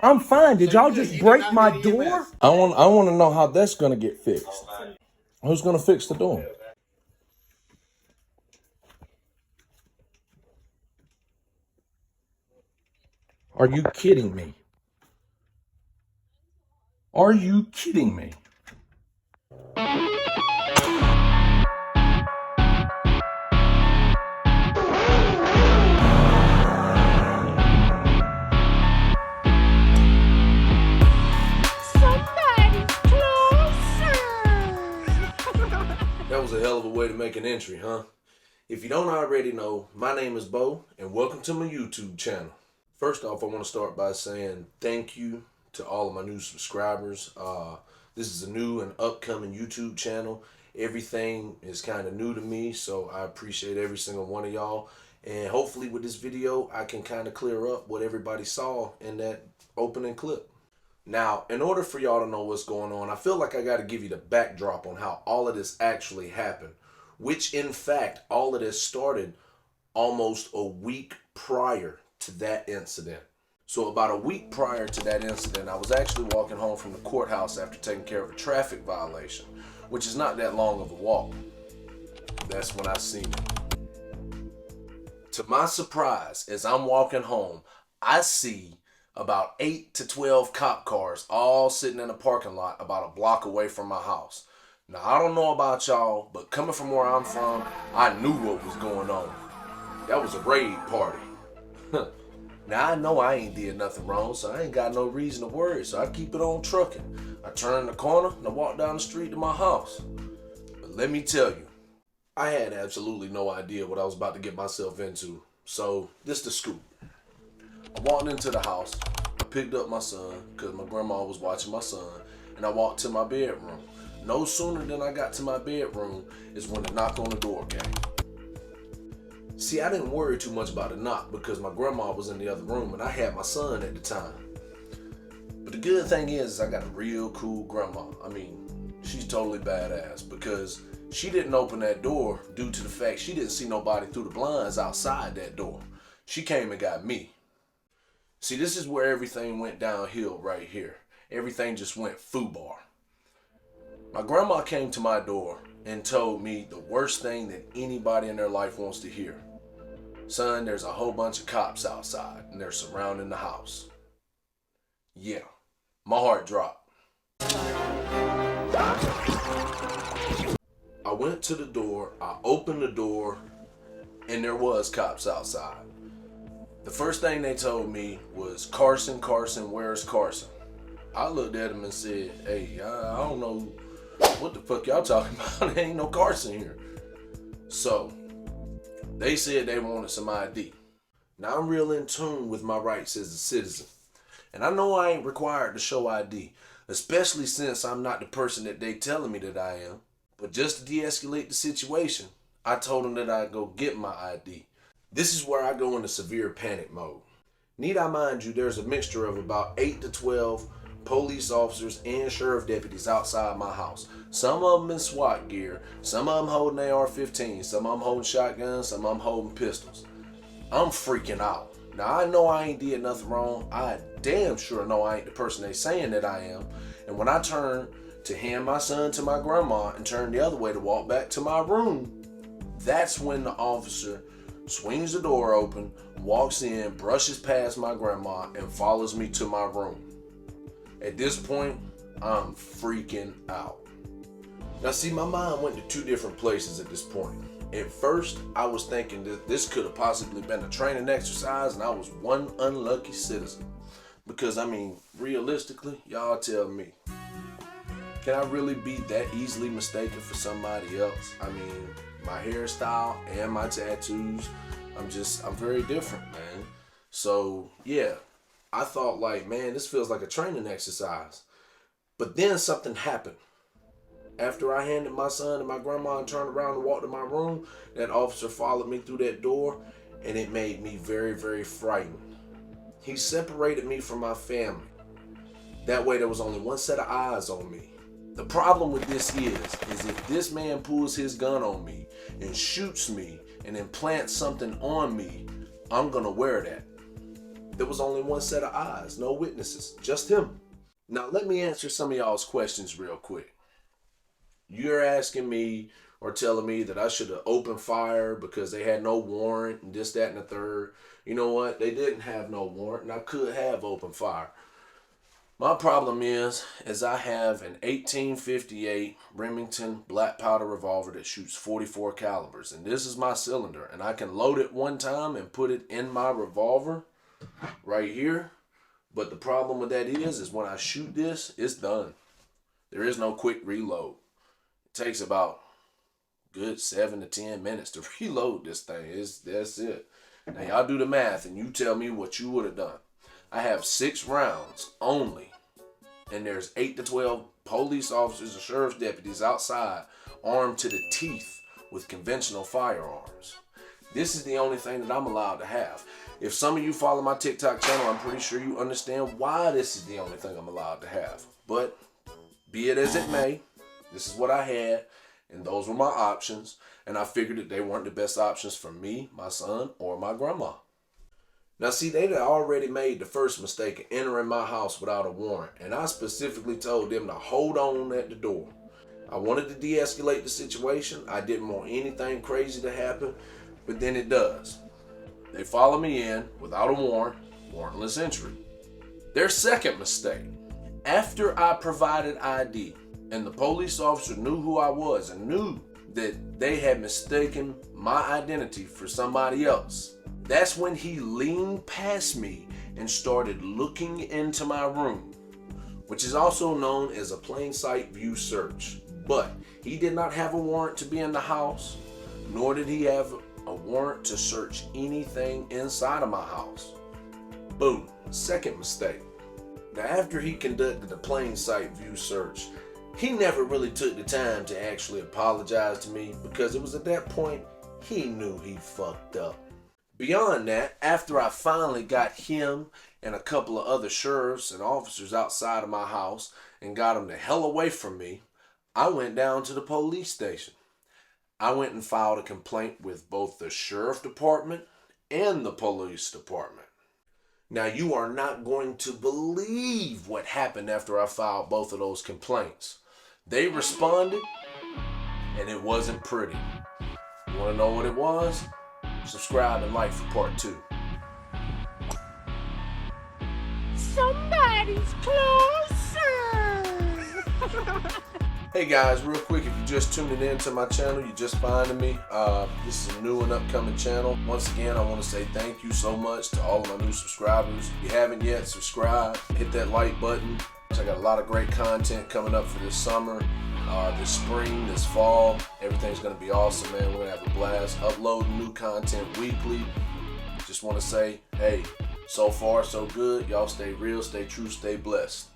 I'm fine. Did y'all just break my door? I want to know how that's gonna get fixed. Who's gonna fix the door? Are you kidding me? Are you kidding me? That was a hell of a way to make an entry, huh? If you don't already know, my name is Bo, and welcome to my YouTube channel. First off, I want to start by saying thank you to all of my new subscribers. This is a new and upcoming YouTube channel. Everything is kind of new to me, so I appreciate every single one of y'all. And hopefully with this video, I can kind of clear up what everybody saw in that opening clip. Now, in order for y'all to know what's going on, I feel like I got to give you the backdrop on how all of this actually happened, which in fact, all of this started almost a week prior to that incident. So about a week prior to that incident, I was actually walking home from the courthouse after taking care of a traffic violation, which is not that long of a walk. That's when I seen it. To my surprise, as I'm walking home, I see about 8 to 12 cop cars all sitting in a parking lot about a block away from my house. Now, I don't know about y'all, but coming from where I'm from, I knew what was going on. That was a raid party. Now, I know I ain't did nothing wrong, so I ain't got no reason to worry, so I keep it on trucking. I turn the corner and I walk down the street to my house. But let me tell you, I had absolutely no idea what I was about to get myself into. So, this the scoop. I walked into the house, I picked up my son, because my grandma was watching my son, and I walked to my bedroom. No sooner than I got to my bedroom is when the knock on the door came. See, I didn't worry too much about the knock because my grandma was in the other room and I had my son at the time. But the good thing is I got a real cool grandma. I mean, she's totally badass because she didn't open that door due to the fact she didn't see nobody through the blinds outside that door. She came and got me. See, this is where everything went downhill right here. Everything just went foobar. My grandma came to my door and told me the worst thing that anybody in their life wants to hear. Son, there's a whole bunch of cops outside and they're surrounding the house. Yeah, my heart dropped. I went to the door, I opened the door, and there was cops outside. The first thing they told me was, Carson, where's Carson? I looked at him and said, hey, I don't know what the fuck y'all talking about. There ain't no Carson here. So, they said they wanted some ID. Now, I'm real in tune with my rights as a citizen. And I know I ain't required to show ID, especially since I'm not the person that they telling me that I am. But just to de-escalate the situation, I told them that I'd go get my ID. This is where I go into severe panic mode. Need I mind you, there's a mixture of about 8 to 12 police officers and sheriff deputies outside my house. Some of them in SWAT gear, some of them holding AR-15, some of them holding shotguns, some of them holding pistols. I'm freaking out. Now I know I ain't did nothing wrong. I damn sure know I ain't the person they saying that I am. And when I turn to hand my son to my grandma and turn the other way to walk back to my room, that's when the officer swings the door open, walks in, brushes past my grandma, and follows me to my room. At this point, I'm freaking out. Now see, my mind went to two different places at this point. At first, I was thinking that this could have possibly been a training exercise and I was one unlucky citizen. Because, I mean, realistically, y'all tell me, can I really be that easily mistaken for somebody else? I mean, my hairstyle and my tattoos, I'm very different, man. So, yeah, I thought like, man, this feels like a training exercise. But then something happened. After I handed my son to my grandma and turned around and walked to my room, that officer followed me through that door, and it made me very, very frightened. He separated me from my family. That way there was only one set of eyes on me. The problem with this is if this man pulls his gun on me and shoots me and implants something on me, I'm gonna wear that. There was only one set of eyes, no witnesses, just him. Now let me answer some of y'all's questions real quick. You're asking me or telling me that I should have opened fire because they had no warrant and this, that, and the third. You know what? They didn't have no warrant and I could have opened fire. My problem is I have an 1858 Remington black powder revolver that shoots 44 calibers. And this is my cylinder. And I can load it one time and put it in my revolver right here. But the problem with that is when I shoot this, it's done. There is no quick reload. It takes about good 7 to 10 minutes to reload this thing. That's it. Now y'all do the math and you tell me what you would have done. I have 6 rounds only, and there's 8 to 12 police officers and sheriff's deputies outside armed to the teeth with conventional firearms. This is the only thing that I'm allowed to have. If some of you follow my TikTok channel, I'm pretty sure you understand why this is the only thing I'm allowed to have. But be it as it may, this is what I had, and those were my options, and I figured that they weren't the best options for me, my son, or my grandma. Now see, they'd already made the first mistake of entering my house without a warrant, and I specifically told them to hold on at the door. I wanted to de-escalate the situation. I didn't want anything crazy to happen, but then it does. They follow me in without a warrant, warrantless entry. Their second mistake, after I provided ID and the police officer knew who I was and knew that they had mistaken my identity for somebody else, that's when he leaned past me and started looking into my room, which is also known as a plain sight view search. But he did not have a warrant to be in the house, nor did he have a warrant to search anything inside of my house. Boom, second mistake. Now after he conducted the plain sight view search, he never really took the time to actually apologize to me because it was at that point he knew he fucked up. Beyond that, after I finally got him and a couple of other sheriffs and officers outside of my house and got them the hell away from me, I went down to the police station. I went and filed a complaint with both the sheriff department and the police department. Now you are not going to believe what happened after I filed both of those complaints. They responded and it wasn't pretty. You want to know what it was? Subscribe and like for part 2. Somebody's closer. Hey guys, real quick, if you're just tuning in to my channel, you're just finding me. This is a new and upcoming channel. Once again, I want to say thank you so much to all of my new subscribers. If you haven't yet, subscribe, hit that like button. I got a lot of great content coming up for this summer, this spring, this fall. Everything's going to be awesome, man. We're going to have a blast uploading new content weekly. Just want to say, hey, so far so good. Y'all stay real, stay true, stay blessed.